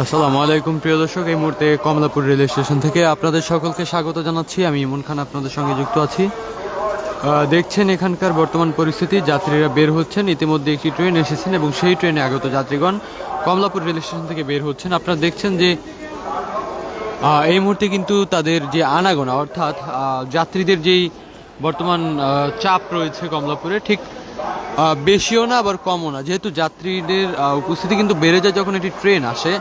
আসসালামু আলাইকুম প্রিয় দর্শক, এই মুহূর্তে কমলাপুর রেল স্টেশন থেকে আপনাদের সকলকে স্বাগত জানাচ্ছি। আমি ইমন খান আপনাদের সঙ্গে যুক্ত আছি। দেখছেন এখানকার বর্তমান পরিস্থিতি, যাত্রীরা বের হচ্ছেন। ইতিমধ্যে একটি ট্রেন এসেছেন এবং সেই ট্রেনে আগত যাত্রীগণ কমলাপুর রেল স্টেশন থেকে বের হচ্ছেন। আপনারা দেখছেন যে এই মুহূর্তে কিন্তু তাদের যে আনাগোনা, অর্থাৎ যাত্রীদের যেই বর্তমান চাপ রয়েছে কমলাপুরে, ঠিক বেশিও না আবার কমও না, যেহেতু যাত্রীদের উপস্থিতি কিন্তু বেড়ে যায় যখন একটি ট্রেন আসে।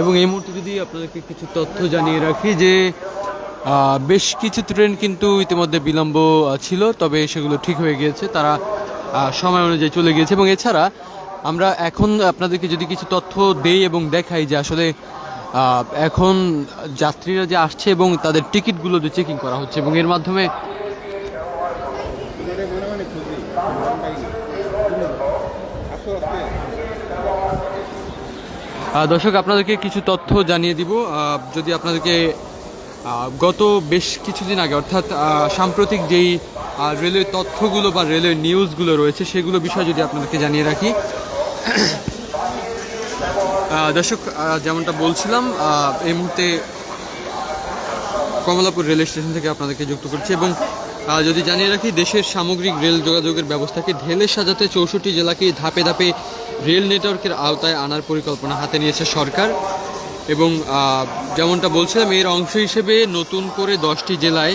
এবং এই মুহূর্তে যদি আপনাদেরকে কিছু তথ্য জানিয়ে রাখি যে বেশ কিছু ট্রেন কিন্তু ইতিমধ্যে বিলম্ব ছিল, তবে সেগুলো ঠিক হয়ে গিয়েছে, তারা সময় অনুযায়ী চলে গিয়েছে। এবং এছাড়া আমরা এখন আপনাদেরকে যদি কিছু তথ্য দেই এবং দেখাই যে আসলে এখন যাত্রীরা যে আসছে এবং তাদের টিকিটগুলো যে চেকিং করা হচ্ছে, এবং এর মাধ্যমে দর্শক আপনাদেরকে কিছু তথ্য জানিয়ে দিব। যদি আপনাদেরকে গত বেশ কিছুদিন আগে, অর্থাৎ সাম্প্রতিক যেই রেলওয়ে তথ্যগুলো বা রেলওয়ে নিউজগুলো রয়েছে সেগুলো বিষয়ে যদি আপনাদেরকে জানিয়ে রাখি। দর্শক, যেমনটা বলছিলাম, এই মুহূর্তে কমলাপুর রেল স্টেশন থেকে আপনাদেরকে যুক্ত করছি। এবং যদি জানিয়ে রাখি, দেশের সামগ্রিক রেল যোগাযোগের ব্যবস্থাকে ঢেলে সাজাতে 64 জেলাকে ধাপে ধাপে রেল নেটওয়ার্কের আওতায় আনার পরিকল্পনা হাতে নিয়েছে সরকার। এবং যেমনটা বলছিলাম, এর অংশ হিসেবে নতুন করে 10টি জেলায়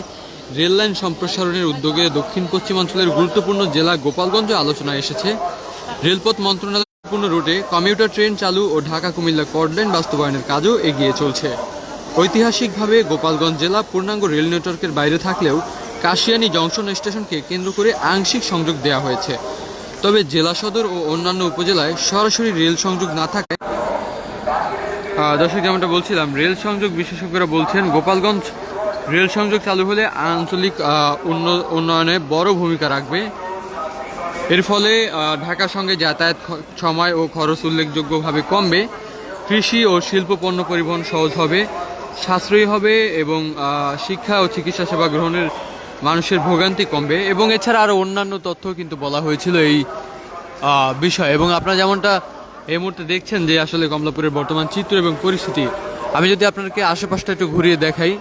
রেল লাইন সম্প্রসারণের উদ্যোগে দক্ষিণ পশ্চিমাঞ্চলের গুরুত্বপূর্ণ জেলা গোপালগঞ্জে আলোচনায় এসেছে। রেলপথ মন্ত্রণালয় পূর্ণ রুটে কমিউটার ট্রেন চালু ও ঢাকা কুমিল্লা কর্ড লাইন বাস্তবায়নের কাজও এগিয়ে চলছে। ঐতিহাসিকভাবে গোপালগঞ্জ জেলা পূর্ণাঙ্গ রেল নেটওয়ার্কের বাইরে থাকলেও কাশিয়ানী জংশন স্টেশনকে কেন্দ্র করে আংশিক সংযোগ দেওয়া হয়েছে। তবে জেলা সদর ও অন্যান্য উপজেলায় সরাসরি রেল সংযোগ না থাকায়, দর্শক যেমনটা বলছিলাম, রেল সংযোগ বিশেষজ্ঞরা বলছেন গোপালগঞ্জ রেল সংযোগ চালু হলে আঞ্চলিক উন্নয়নে বড় ভূমিকা রাখবে। এর ফলে ঢাকার সঙ্গে যাতায়াত সময় ও খরচ উল্লেখযোগ্যভাবে কমবে। কৃষি ও শিল্প পণ্য পরিবহন সহজ হবে, সাশ্রয়ী হবে এবং শিক্ষা ও চিকিৎসা সেবা গ্রহণের মানুষের ভোগান্তি কমবে। এবং এছাড়া আরও অন্যান্য তথ্য কিন্তু বলা হয়েছিল এই বিষয়। এবং আপনারা যেমনটা এই মুহূর্তে দেখছেন যে আসলে কমলাপুরের বর্তমান চিত্র এবং পরিস্থিতি, আমি যদি আপনাদেরকে আশেপাশটা একটু ঘুরিয়ে দেখাই।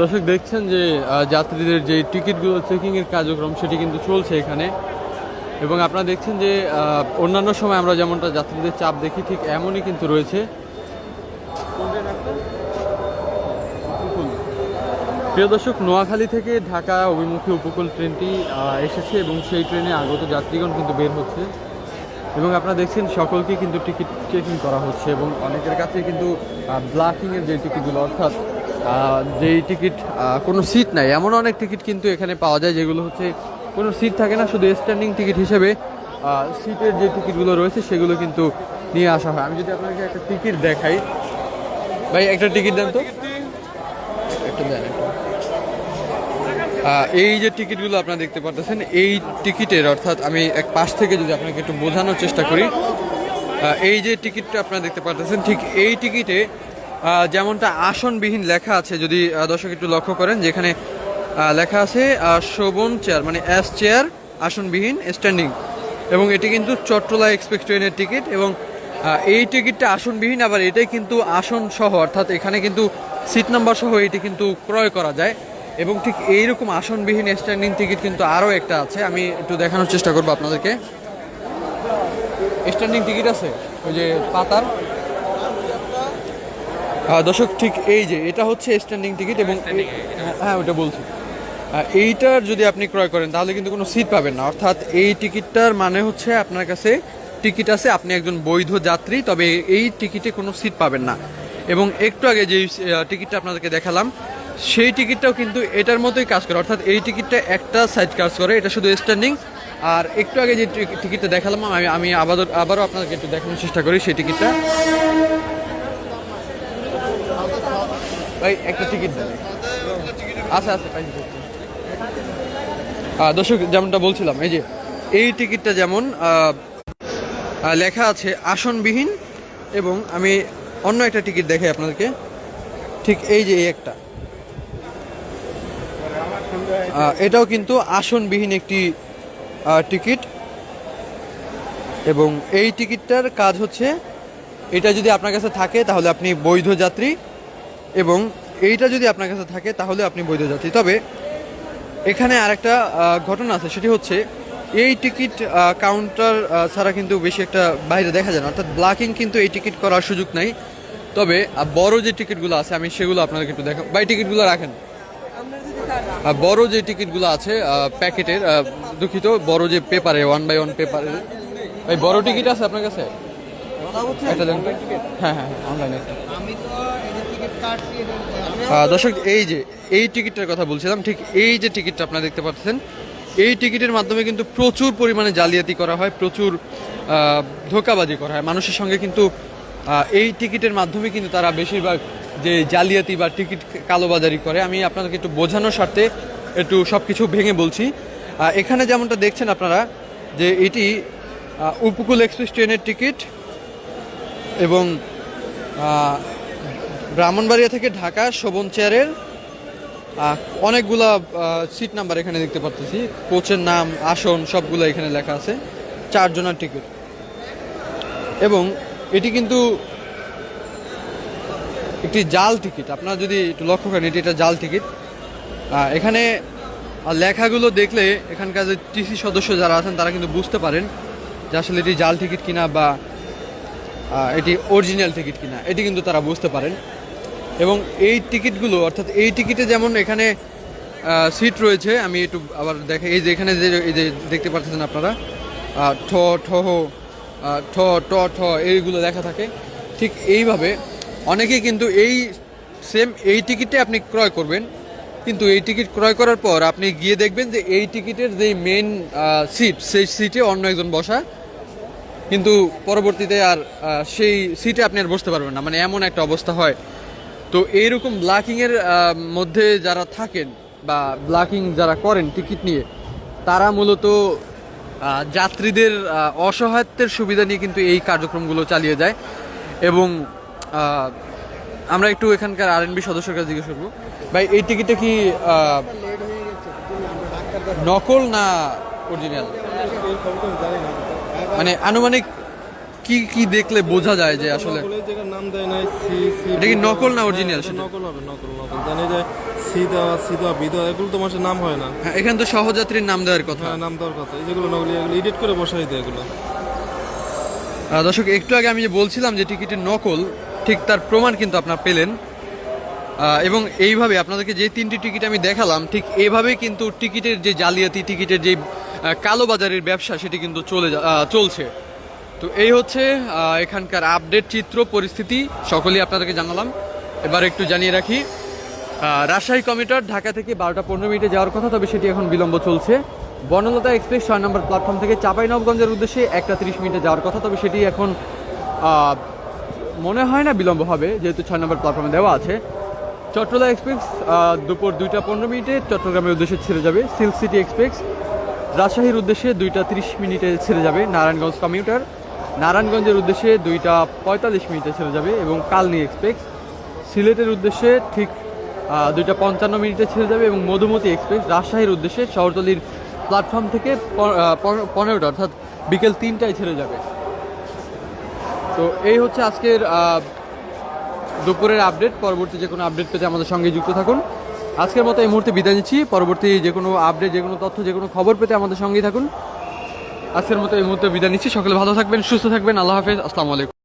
দর্শক দেখছেন যে যাত্রীদের যে টিকিটগুলো চেকিংয়ের কার্যক্রম সেটি কিন্তু চলছে এখানে। এবং আপনারা দেখছেন যে অন্যান্য সময় আমরা যেমনটা যাত্রীদের চাপ দেখি, ঠিক এমনই কিন্তু রয়েছে। প্রিয় দর্শক, নোয়াখালী থেকে ঢাকা অভিমুখী উপকূল ট্রেনটি এসেছে এবং সেই ট্রেনে আগত যাত্রীগণ কিন্তু বের হচ্ছে। এবং আপনারা দেখছেন সকলকে কিন্তু টিকিট চেকিং করা হচ্ছে। এবং অনেকের কাছে কিন্তু ব্ল্যাকিংয়ের যে টিকিটগুলো, অর্থাৎ যেই টিকিট কোনো সিট নাই, এমন অনেক টিকিট কিন্তু এখানে পাওয়া যায় যেগুলো হচ্ছে কোনো সিট থাকে না, শুধু স্ট্যান্ডিং টিকিট হিসেবে সিটের যে টিকিটগুলো রয়েছে সেগুলো কিন্তু নিয়ে আসা হয়। আমি যদি আপনাকে একটা টিকিট দেখাই, ভাই একটা টিকিট দেন তো, একটা দেন একটা। এই যে টিকিটগুলো আপনারা দেখতে পাচ্ছেন, এই টিকিটের, অর্থাৎ আমি এক পাশ থেকে যদি আপনাকে একটু বোঝানোর চেষ্টা করি, এই যে টিকিটটা আপনারা দেখতে পাচ্ছেন, ঠিক এই টিকিটে যেমনটা আসনবিহীন লেখা আছে, যদি দর্শক একটু লক্ষ্য করেন, যেখানে লেখা আছে শোভন চেয়ার, মানে এস চেয়ার, আসনবিহীন স্ট্যান্ডিং। এবং এটি কিন্তু চট্টলা এক্সপ্রেস ট্রেনের টিকিট। এবং এই টিকিটটা আসনবিহীন, আবার এটাই কিন্তু আসন সহ, অর্থাৎ এখানে কিন্তু সিট নাম্বার সহ এটি কিন্তু ক্রয় করা যায়। এবং ঠিক এইরকম আসনবিহীন স্ট্যান্ডিং টিকিট কিন্তু আরও একটা আছে, আমি একটু দেখানোর চেষ্টা করবো আপনাদেরকে। স্ট্যান্ডিং টিকিট আছে ওই যে পাতার, দর্শক ঠিক এই যে এটা হচ্ছে স্ট্যান্ডিং টিকিট। এবং হ্যাঁ, ওটা বলছি, এইটার যদি আপনি ক্রয় করেন তাহলে কিন্তু কোনো সিট পাবেন না। অর্থাৎ এই টিকিটটার মানে হচ্ছে আপনার কাছে টিকিট আছে, আপনি একজন বৈধ যাত্রী, তবে এই টিকিটে কোনো সিট পাবেন না। এবং একটু আগে যে টিকিটটা আপনাদেরকে দেখালাম সেই টিকিটটাও কিন্তু এটার মতোই কাজ করে, অর্থাৎ এই টিকিটটা একটা সাইড কাজ করে, এটা শুধু স্ট্যান্ডিং। আর একটু আগে যে টিকিটটা দেখালাম আমি আবারও আপনাদেরকে একটু দেখানোর চেষ্টা করি সেই টিকিটটা। ভাই একটা টিকিট দেন। আচ্ছা আচ্ছা পাইছি। দর্শক যেমনটা বলছিলাম, এই যে এই টিকিটটা যেমন লেখা আছে আসনবিহীন, এবং আমি অন্য একটা টিকিট দেখাই আপনাদেরকে, ঠিক এই যে এই একটা, এটাও কিন্তু আসনবিহীন একটি টিকিট। এবং এই টিকিটটার কাজ হচ্ছে, এটা যদি আপনার কাছে থাকে তাহলে আপনি বৈধ যাত্রী, এবং এইটা যদি আপনার কাছে থাকে তাহলে আপনি বৈধ যাত্রী। তবে এখানে আরেকটা ঘটনা আছে, সেটি হচ্ছে এই টিকিট কাউন্টার ছাড়া কিন্তু বেশি একটা বাইরে দেখা যায় না, অর্থাৎ ব্লকিং কিন্তু এই টিকিট করার সুযোগ নাই। তবে বড় যে টিকিটগুলো আছে আমি সেগুলো আপনাদেরকে একটু দেখা, বাই টিকিটগুলো রাখেন। বড় যে টিকিটগুলো আছে প্যাকেটের, দুঃখিত, বড় যে পেপারে 1x1 পেপারে, ভাই বড় টিকিট আছে আপনার কাছে? একটা দেন। হ্যাঁ হ্যাঁ অনলাইনে একটা। দর্শক এই যে এই টিকিটটার কথা বলছিলাম, ঠিক এই যে টিকিটটা আপনারা দেখতে পাচ্ছেন, এই টিকিটের মাধ্যমে কিন্তু প্রচুর পরিমাণে জালিয়াতি করা হয়, প্রচুর ধোঁকাবাজি করা হয় মানুষের সঙ্গে। কিন্তু এই টিকিটের মাধ্যমে কিন্তু তারা বেশিরভাগ যে জালিয়াতি বা টিকিট কালোবাজারি করে, আমি আপনাদেরকে একটু বোঝানোর স্বার্থে একটু সব কিছু ভেঙে বলছি। এখানে যেমনটা দেখছেন আপনারা যে এটি উপকূল এক্সপ্রেস ট্রেনের টিকিট, এবং ব্রাহ্মণবাড়িয়া থেকে ঢাকা শোভন চেয়ারের অনেকগুলা সিট নাম্বার এখানে দেখতে পাচ্ছি, কোচের নাম, আসন সবগুলো এখানে লেখা আছে, 4 জনের টিকিট। এবং এটি কিন্তু একটি জাল টিকিট, আপনারা যদি একটু লক্ষ্য করেন এটি একটা জাল টিকিট। এখানে লেখাগুলো দেখলে এখানকার যে টিসি সদস্য যারা আছেন তারা কিন্তু বুঝতে পারেন যে আসলে এটি জাল টিকিট কিনা বা এটি অরিজিনাল টিকিট কিনা, এটি কিন্তু তারা বুঝতে পারেন। এবং এই টিকিটগুলো, অর্থাৎ এই টিকিটে যেমন এখানে সিট রয়েছে, আমি একটু আবার দেখে, এই যে এখানে যে এই যে দেখতে পাচ্ছেন আপনারা ঠ ঠহ ঠ ট ঠ এইগুলো লেখা থাকে, ঠিক এইভাবে অনেকেই কিন্তু এই সেম এই টিকিটে আপনি ক্রয় করবেন, কিন্তু এই টিকিট ক্রয় করার পর আপনি গিয়ে দেখবেন যে এই টিকিটের যে মেইন সিট, সেই সিটে অন্য একজন বসা, কিন্তু পরবর্তীতে আর সেই সিটে আপনি আর বসতে পারবেন না, মানে এমন একটা অবস্থা হয়। তো এইরকম ব্ল্যাকিংয়ের মধ্যে যারা থাকেন বা ব্ল্যাকিং যারা করেন টিকিট নিয়ে, তারা মূলত যাত্রীদের অসহায়ত্বের সুবিধা নিয়ে কিন্তু এই কার্যক্রমগুলো চালিয়ে যায়। এবং আমরা একটু এখানকার আরএনবি সদস্যের কাছে জিজ্ঞেস করবো, ভাই এই টিকিটটা কি নকল না অরিজিনাল? মানে আনুমানিক কি কি দেখলে বোঝা যায় যে আসলে নাম দেয় নাই, এটা কি নকল না অরিজিনাল? নকল হবে, নকল নকল জানি যে সিধা সিধা বিধা এগুলো তো মানুষের নাম হয় না। হ্যাঁ, এখানে তো সহযাত্রীর নাম দেওয়ার কথা। হ্যাঁ, নাম দেওয়ার কথা, এই যেগুলো নকল এগুলো এডিট করে বসাই দেয় এগুলো। দর্শক একটু আগে আমি যে বলছিলাম যে টিকিটের নকল, ঠিক তার প্রমাণ কিন্তু আপনারা পেলেন। এবং এইভাবে আপনাদেরকে যে 3টি টিকিট আমি দেখালাম, ঠিক এইভাবেই কিন্তু টিকিটের যে জালিয়াতি, টিকিটের যে কালোবাজারের ব্যবসা, সেটি কিন্তু চলছে। তো এই হচ্ছে এখানকার আপডেট চিত্র পরিস্থিতি, সকলেই আপনাদেরকে জানালাম। এবার একটু জানিয়ে রাখি, রাজশাহী কমিউটার ঢাকা থেকে 12টা 15 মিনিটে যাওয়ার কথা, তবে সেটি এখন বিলম্ব চলছে। বনলতা এক্সপ্রেস 6 নম্বর প্ল্যাটফর্ম থেকে চাঁপাইনবাবগঞ্জের উদ্দেশ্যে 1টা 30 মিনিটে যাওয়ার কথা, তবে সেটি এখন মনে হয় না বিলম্ব হবে, যেহেতু 6 নম্বর প্ল্যাটফর্মে দেওয়া আছে। চট্টলা এক্সপ্রেস দুপুর 2টা 15 মিনিটে চট্টগ্রামের উদ্দেশ্যে ছেড়ে যাবে। সিল্ক সিটি এক্সপ্রেস রাজশাহীর উদ্দেশ্যে 2টা 30 মিনিটে ছেড়ে যাবে। নারায়ণগঞ্জ কমিউটার নারায়ণগঞ্জের উদ্দেশ্যে 2টা 45 মিনিটে ছেড়ে যাবে। এবং কালনী এক্সপ্রেস সিলেটের উদ্দেশ্যে ঠিক 2টা 55 মিনিটে ছেড়ে যাবে। এবং মধুমতি এক্সপ্রেস রাজশাহীর উদ্দেশ্যে শহরতলির প্ল্যাটফর্ম থেকে 15টা অর্থাৎ বিকেল 3টায় ছেড়ে যাবে। তো এই হচ্ছে আজকের দুপুরের আপডেট। পরবর্তী যে কোনো আপডেট পেতে আমাদের সঙ্গে যুক্ত থাকুন। আজকের মতো এই মুহূর্তে বিদায় নিচ্ছি। পরবর্তী যে কোনো আপডেট, যে কোনো তথ্য, যে কোনো খবর পেতে আমাদের সঙ্গেই থাকুন। আজকের মতো এই মুহূর্তে বিদায় নিচ্ছি। সকলে ভালো থাকবেন, সুস্থ থাকবেন। আল্লাহ হাফেজ, আসসালামু আলাইকুম।